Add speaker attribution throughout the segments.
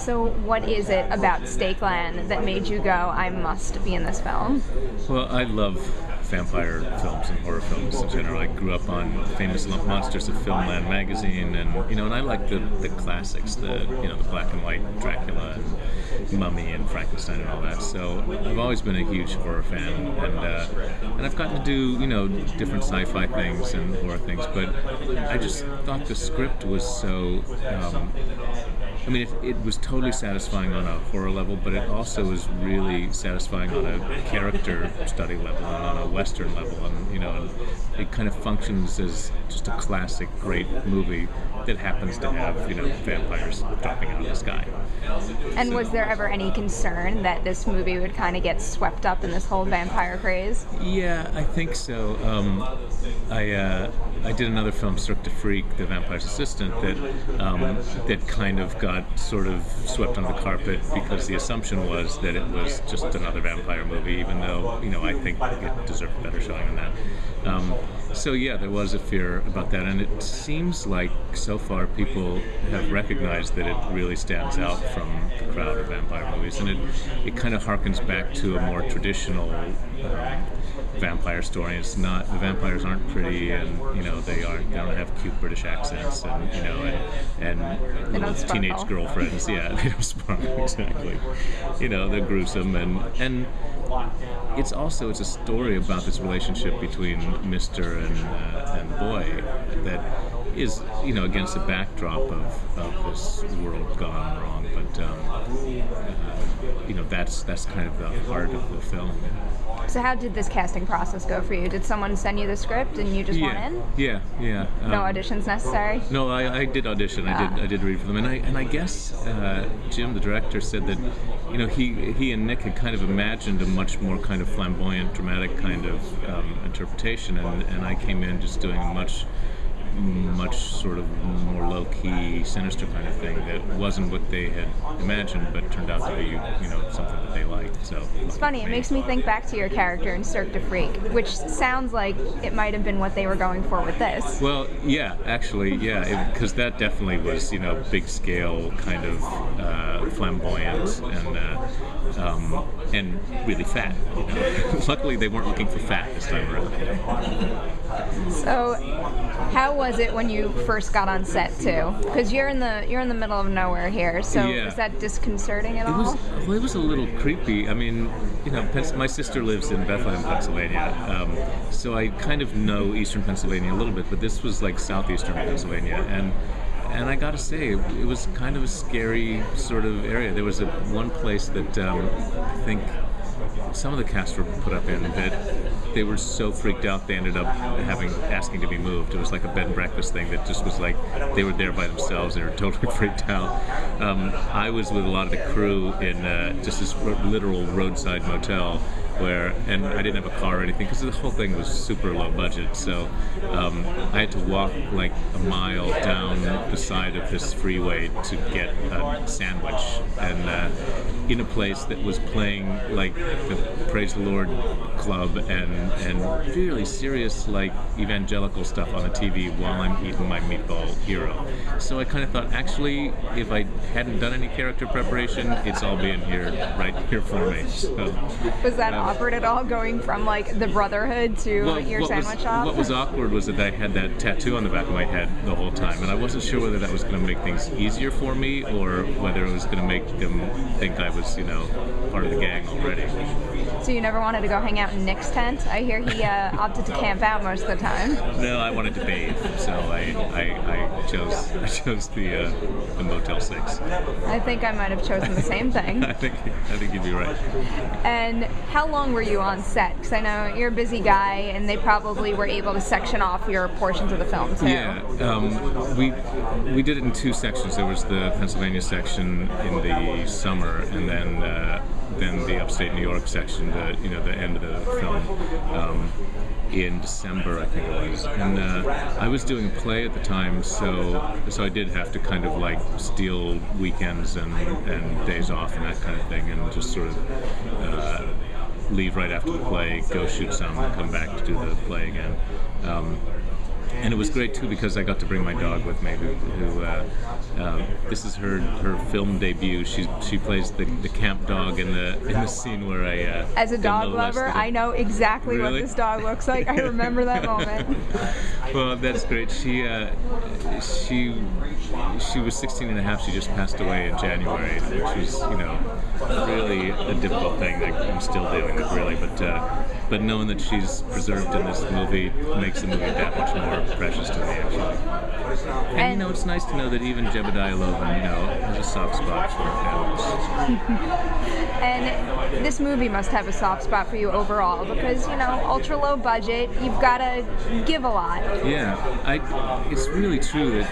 Speaker 1: So what is it about Stakeland that made you go, I must be in this film?
Speaker 2: Well, I love vampire films and horror films in general. I grew up on Famous Monsters of Filmland magazine, and I like the classics, the black and white Dracula and Mummy and Frankenstein and all that. So I've always been a huge horror fan, and I've gotten to do different sci-fi things and horror things. But I just thought the script was so. It was totally satisfying on a horror level, but it also was really satisfying on a character study level and on a Western level, and it kind of functions as just a classic, great movie that happens to have vampires dropping out of the sky.
Speaker 1: And was there ever any concern that this movie would kind of get swept up in this whole vampire craze?
Speaker 2: Yeah, I think so. I did another film, Cirque du Freak, The Vampire's Assistant, that kind of got sort of swept under the carpet because the assumption was that it was just another vampire movie, even though, I think it deserved a better showing than that. So yeah, there was a fear about that, and it seems like so far people have recognized that it really stands out from the crowd of vampire movies, and it kind of harkens back to a more traditional vampire story. It's not, the vampires aren't pretty, and they don't have cute British accents, and
Speaker 1: they don't
Speaker 2: teenage
Speaker 1: sparkle.
Speaker 2: Girlfriends. Yeah, they don't sparkle, exactly. They're gruesome, and it's a story about this relationship between Mr. and Boy that is against the backdrop of this world gone wrong, but that's kind of the heart of the film.
Speaker 1: So how did this casting process go for you? Did someone send you the script and you just went in?
Speaker 2: Yeah.
Speaker 1: No auditions necessary?
Speaker 2: No, I did audition. I did read for them, and I guess Jim, the director, said that he and Nick had kind of imagined a much more kind of flamboyant, dramatic kind of interpretation, and I came in just doing a much sort of more low-key, sinister kind of thing that wasn't what they had imagined, but turned out to be, something that they liked. So
Speaker 1: it's funny. It makes me think back to your character in Cirque du Freak, which sounds like it might have been what they were going for with this.
Speaker 2: Well, yeah, actually, because that definitely was, big scale, kind of flamboyant and really fat. Luckily, they weren't looking for fat this time around.
Speaker 1: So, how was it when you first got on set too? Because you're in the middle of nowhere here. So was that disconcerting at all?
Speaker 2: It was a little creepy. I mean, my sister lives in Bethlehem, Pennsylvania, so I kind of know eastern Pennsylvania a little bit, but this was like southeastern Pennsylvania, and I gotta say, it was kind of a scary sort of area. There was one place that I think some of the cast were put up in that they were so freaked out they ended up asking to be moved. It was like a bed and breakfast thing that just was like they were there by themselves. They were totally freaked out. I was with a lot of the crew in just this literal roadside motel and I didn't have a car or anything because the whole thing was super low budget. So I had to walk like a mile down the side of this freeway to get a sandwich, and in a place that was playing like the Praise the Lord Club and really serious like evangelical stuff on the TV while I'm eating my meatball hero. So I kind of thought, actually, if I hadn't done any character preparation, it's all being right here for me. So,
Speaker 1: was that awkward at all, going from like the Brotherhood to your sandwich shop?
Speaker 2: What was awkward was that I had that tattoo on the back of my head the whole time, and I wasn't sure whether that was going to make things easier for me or whether it was going to make them think I was, part of the gang already.
Speaker 1: So you never wanted to go hang out in Nick's tent? I hear he opted to camp out most of the time.
Speaker 2: No, I wanted to bathe, so I chose the Motel 6.
Speaker 1: I think I might have chosen the same thing.
Speaker 2: I think you'd be right.
Speaker 1: And how long were you on set? Because I know you're a busy guy, and they probably were able to section off your portions of the film too.
Speaker 2: Yeah, we did it in two sections. There was the Pennsylvania section in the summer, and then the upstate New York section, the end of the film, in December, I think it was. And I was doing a play at the time, so I did have to kind of like steal weekends and days off and that kind of thing, and just sort of leave right after the play, go shoot some, and come back to do the play again. And it was great too because I got to bring my dog with me. This is her film debut. She plays the camp dog in the scene where I.
Speaker 1: As a dog lover, I know exactly what this dog looks like. I remember that moment.
Speaker 2: Well, that's great. She was 16 and a half. She just passed away in January, which is really a difficult thing that I'm still dealing with, really. But knowing that she's preserved in this movie makes the movie that much more precious to me, actually. And it's nice to know that even Jebediah Lovan, has a soft spot for families.
Speaker 1: And this movie must have a soft spot for you overall because, ultra low budget, you've got to give a lot.
Speaker 2: Yeah, it's really true that,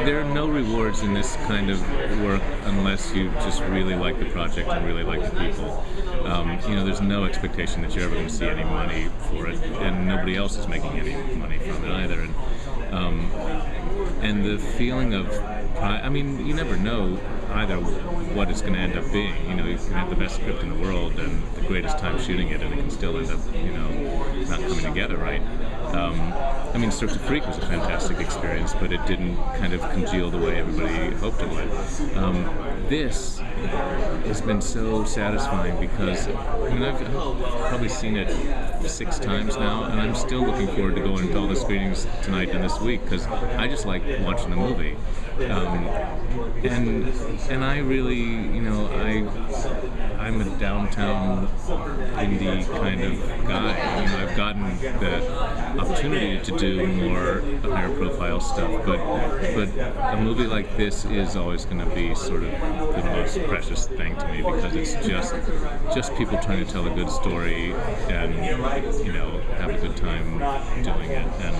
Speaker 2: there are no rewards in this kind of work unless you just really like the project and really like the people. There's no expectation that you're ever going to see any money for it, and nobody else is making any money from it either. And the feeling of pride, you never know either what it's going to end up being. You can have the best script in the world and the greatest time shooting it, and it can still end up, not coming together right. Search to Freak was a fantastic experience, but it didn't kind of congeal the way everybody hoped it would. This has been so satisfying because I've probably seen it 6 times now, and I'm still looking forward to going to all the screenings tonight and this week because I just like watching the movie. And I really, I'm a downtown indie kind of guy. I've gotten the opportunity to do more higher profile stuff, but a movie like this is always going to be sort of the most precious thing to me because it's just people trying to tell a good story and have a good time doing it, and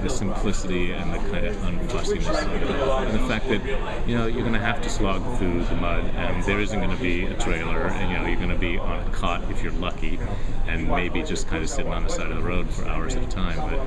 Speaker 2: the simplicity and the kind of unfussiness of it all, and the fact that you're going to have to slog through the mud, and there isn't going to be a trailer, and you're going to be on a cot if you're lucky, and maybe just kind of sitting on the side of the road for hours at a time, but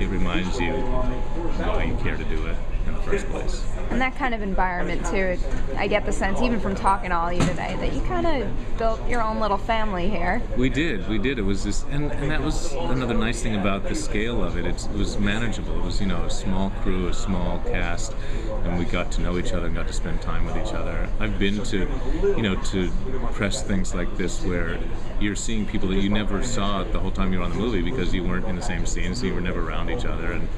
Speaker 2: it reminds you why you care to do it in the first place.
Speaker 1: And that kind of environment too, I get the sense, even from talking to all of you today, that you kind of built your own little family here.
Speaker 2: We did. It was this, and that was another nice thing about the scale of it. It was manageable. It was, a small crew, a small cast, and we got to know each other and got to spend time with each other. I've been to, to press things like this where you're seeing people that you never saw the whole time you were on the movie because you weren't in the same scene, so you were never around each other. And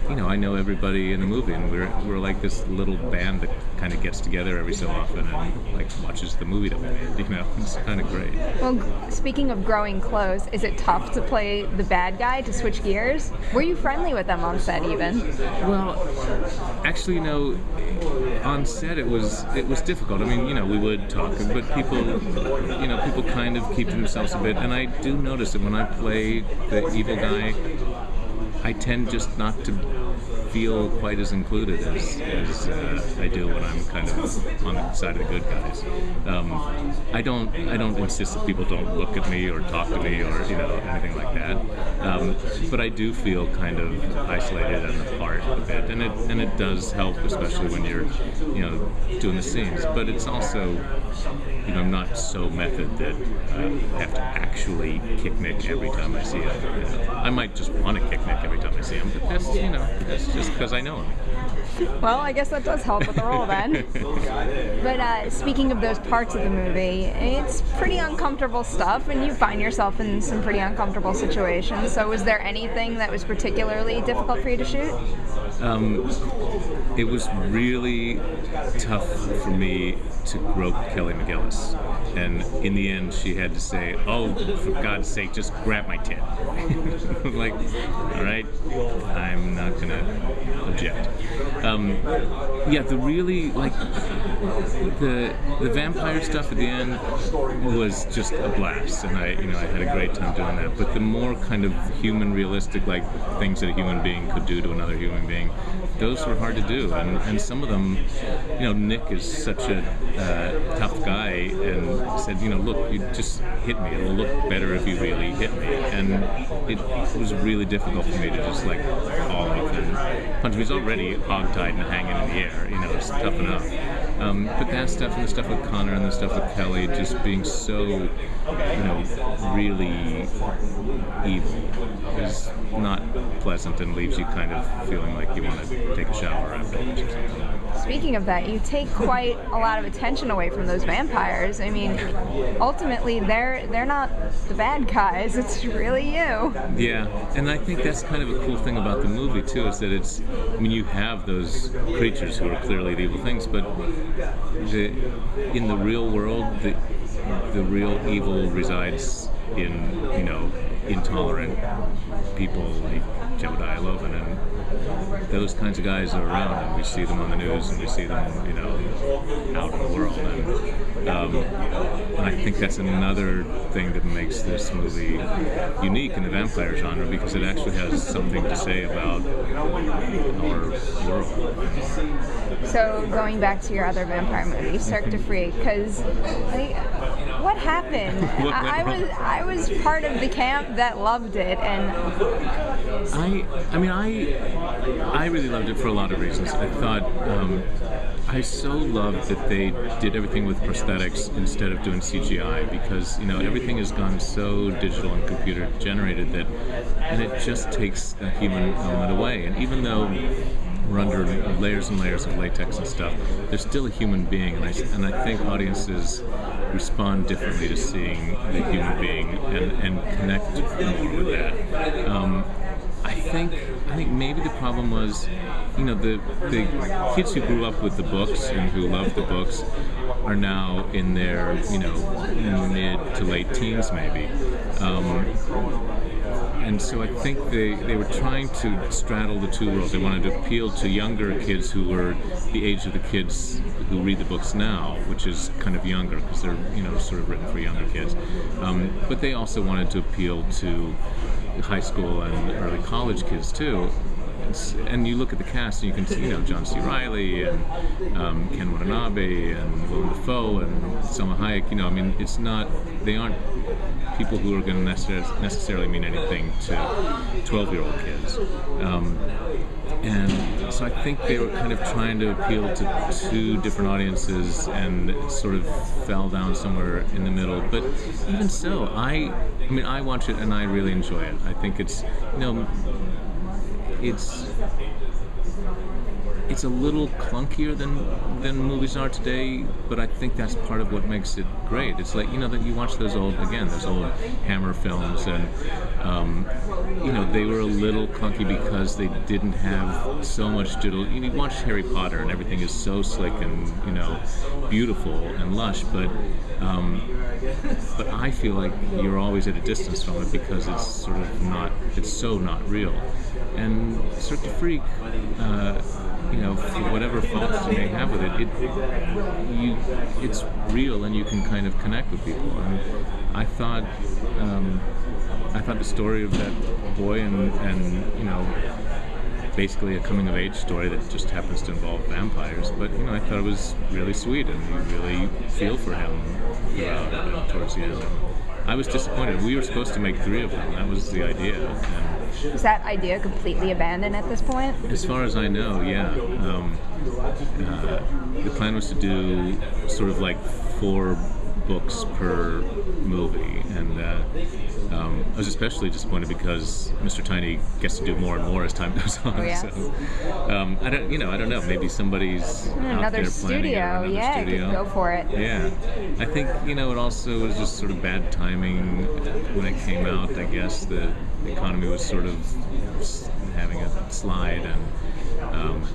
Speaker 2: I know everybody in the movie, and we're like this little band that kind of gets together every so often and like watches the movie that we made. It's kind of great.
Speaker 1: Well, speaking of growing close, is it tough to play the bad guy, to switch gears? Were you friendly with them on set even?
Speaker 2: Well, actually, on set it was difficult. We would talk, but people kind of keep to themselves a bit, and I do notice that when I play the evil guy, I tend just not to feel quite as included as I do when I'm kind of on the side of the good guys. I don't insist that people don't look at me or talk to me or anything like that. But I do feel kind of isolated and apart a bit, and it does help, especially when you're doing the scenes. But it's also I'm not so method that I have to actually kick Nick every time I see him. I might just want to kick Nick every time I see him, but that's just because I know him.
Speaker 1: Well, I guess that does help with the role then. But speaking of those parts of the movie, it's pretty uncomfortable stuff, and you find yourself in some pretty uncomfortable situations. So was there anything that was particularly difficult for you to shoot?
Speaker 2: It was really tough for me to grope Kelly McGillis, and in the end she had to say, "Oh, for God's sake, just grab my tit." Like, all right, I'm not gonna object. The really the vampire stuff at the end was just a blast, and I had a great time doing that. But the more kind of human, realistic, like things that a human being could do to another human being, those were hard to do, and some of them, Nick is such a tough guy, and said, look, you just hit me. It'll look better if you really hit me, and it was really difficult for me to just like fall off and punch. He was already hogtied and hanging in the air, it's tough enough. But that stuff and the stuff with Connor and the stuff with Kelly just being so, really evil is not pleasant and leaves you kind of feeling like you want to take a shower afterwards or something.
Speaker 1: Speaking of that, you take quite a lot of attention away from those vampires. I mean, ultimately, they're not the bad guys. It's really you.
Speaker 2: Yeah, and I think that's kind of a cool thing about the movie too, is that you have those creatures who are clearly the evil things, but in the real world, the real evil resides in intolerant people like Jebediah Logan, and those kinds of guys are around, and we see them on the news, and we see them out in the world, and I think that's another thing that makes this movie unique in the vampire genre, because it actually has something to say about our world.
Speaker 1: So going back to your other vampire movie, Cirque du Freak, because what happened? I was part of the camp that loved it, and
Speaker 2: I really loved it for a lot of reasons. I thought I so loved that they did everything with prosthetics instead of doing CGI, because everything has gone so digital and computer generated and it just takes the human element away. And even though we're under layers and layers of latex and stuff, there's still a human being, and I think audiences respond differently to seeing the human being and connect more with that. I think maybe the problem was, the kids who grew up with the books and who loved the books are now in their mid to late teens maybe. And so I think they were trying to straddle the two worlds. They wanted to appeal to younger kids who were the age of the kids who read the books now, which is kind of younger because they're sort of written for younger kids. But they also wanted to appeal to high school and early college kids too. And you look at the cast and you can see, John C. Reilly and Ken Watanabe and Willem Dafoe and Selma Hayek. It's not, they aren't people who are going to necessarily mean anything to 12-year-old kids. And so I think they were kind of trying to appeal to two different audiences and sort of fell down somewhere in the middle. But even so, I watch it and I really enjoy it. I think it's it's a little clunkier than movies are today, but I think that's part of what makes it great. It's like, that you watch those old Hammer films, and they were a little clunky because they didn't have so much digital. You watch Harry Potter and everything is so slick and beautiful and lush, but I feel like you're always at a distance from it because it's so not real. And Cirque du Freak, for whatever faults you may have with it, it's real and you can kind of connect with people. And I thought the story of that boy and basically a coming of age story that just happens to involve vampires, but I thought it was really sweet and you really feel for him throughout and towards the end. I was disappointed. We were supposed to make 3 of them. That was the idea. And
Speaker 1: is that idea completely abandoned at this point?
Speaker 2: as far as I know, yeah. The plan was to do sort of like 4 books per movie, and I was especially disappointed because Mr. Tiny gets to do more and more as time goes on.
Speaker 1: Oh, yes.
Speaker 2: So I don't know. Maybe somebody's out
Speaker 1: another
Speaker 2: there planning
Speaker 1: studio.
Speaker 2: Another studio.
Speaker 1: Go for it.
Speaker 2: Yeah, I think it also was just sort of bad timing when it came out. I guess the economy was sort of having a slide, and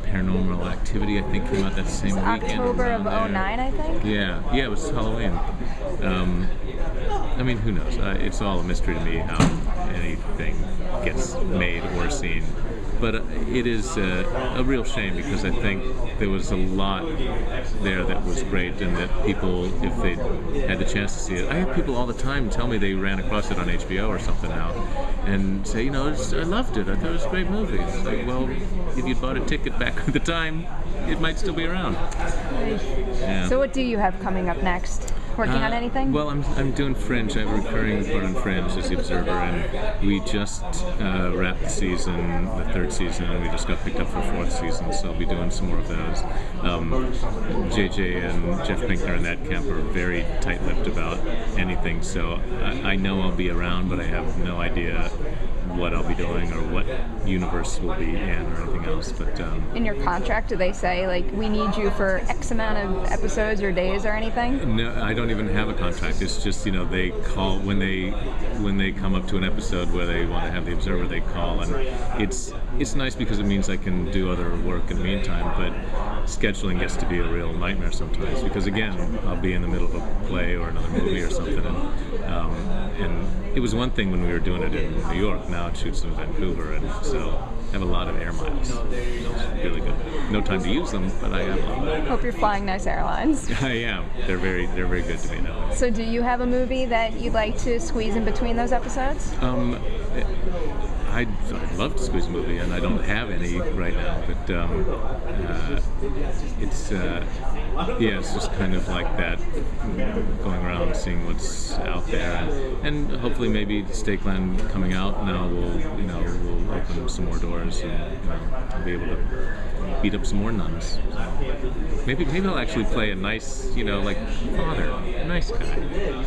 Speaker 2: Paranormal Activity, I think, came out that same weekend.
Speaker 1: October of 2009, I think?
Speaker 2: Yeah, it was Halloween. Who knows? It's all a mystery to me how anything gets made or seen. But it is a real shame because I think there was a lot there that was great, and that people, if they had the chance to see it, I have people all the time tell me they ran across it on HBO or something now, and say, I loved it. I thought it was a great movie. It's like, well, if you bought a ticket back at the time, it might still be around. Yeah.
Speaker 1: So what do you have coming up next? Working on anything?
Speaker 2: Well, I'm doing Fringe. I have a recurring part on Fringe as the Observer, and we just wrapped the season, the third season, and we just got picked up for fourth season, so I'll be doing some more of those. JJ and Jeff Pinkner and that camp are very tight-lipped about anything, so I know I'll be around, but I have no idea what I'll be doing or what universe will be in or anything else. But
Speaker 1: in your contract, do they say, like, we need you for X amount of episodes or days or anything?
Speaker 2: No, I don't even have a contract. It's just, they call when they come up to an episode where they want to have the Observer, they call, and it's nice because it means I can do other work in the meantime, but scheduling gets to be a real nightmare sometimes because, again, I'll be in the middle of a play or another movie or something, and it was one thing when we were doing it in New York. Now it shoots in Vancouver, and so I have a lot of air miles. It's really good. No time to use them, but I have a lot.
Speaker 1: Hope you're flying nice airlines.
Speaker 2: I am. They're very good to me now.
Speaker 1: So do you have a movie that you'd like to squeeze in between those episodes?
Speaker 2: I'd love to squeeze a movie, and I don't have any right now, but it's just kind of like that, going around seeing what's out there, and hopefully maybe Stakeland coming out now will open some more doors, and I'll be able to beat up some more nuns. Maybe I'll actually play a nice, like father, a nice guy.